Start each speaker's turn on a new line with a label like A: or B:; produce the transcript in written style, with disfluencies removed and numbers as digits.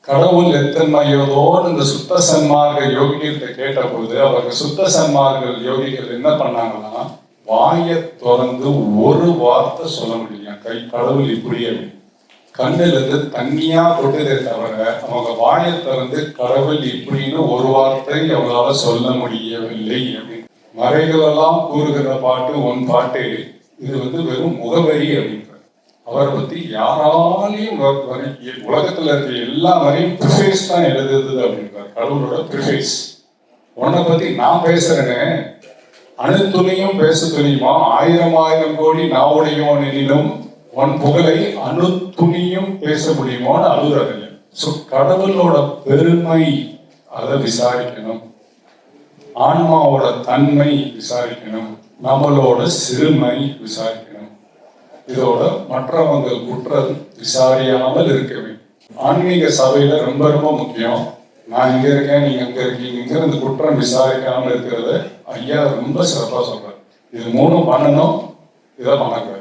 A: கடவுள் எத்தன்மையோடு இந்த சுத்த சன்மார்க்க யோகிகிட்ட கேட்ட பொழுது அவர்கள் சுத்த சன்மார்கள் யோகிகள் என்ன பண்ணாங்கன்னா, வாயை திறந்து ஒரு வார்த்தை சொல்ல முடியும், கடவுள் இப்படி அப்படி. கண்ணில் இருந்து தண்ணியா கொட்டுதே தவிர அவங்க வாயை திறந்து கடவுள் இப்படின்னு ஒரு வார்த்தை அவங்களால சொல்ல முடியவில்லை அப்படின்னு. மறைகளெல்லாம் கூறுகிற பாட்டு உன் பாட்டு, இது வெறும் முகவரி அப்படின்ற. அவரை பத்தி யாராலையும் உலகத்துல இருக்க எல்லா வரையும் ப்ரிஃபேஸ் தான் எழுதுது அப்படின்றார். கடவுளோட ப்ரிஃபேஸ். உன்னை பத்தி நான் பேசுறேன்னு அணுத்துணியும் பேச துணியுமா, 1000 கோடி நாவுடையோன் எனினும் உன் புகழை அணுத்துணியும் பேச முடியுமோன்னு அழுகுறாங்க. ஸோ கடவுளோட பெருமை அதை விசாரிக்கணும், ஆன்மாவோட தன்மை விசாரிக்கணும், நம்மளோட சிறுமை விசாரிக்கணும். இதோட மற்றவங்க குற்றம் விசாரியாமல் இருக்க வேண்டும். ஆன்மீக சபையில ரொம்ப ரொம்ப முக்கியம். நான் இங்க இருக்கேன், நீங்க அங்க இருக்கீங்க, இந்த குற்றம் விசாரிக்காமல் இருக்கிறத ஐயா ரொம்ப சிறப்பா சொல்றாரு. இது 3 பண்ணணும், இதை பண்ணக்கூடாது.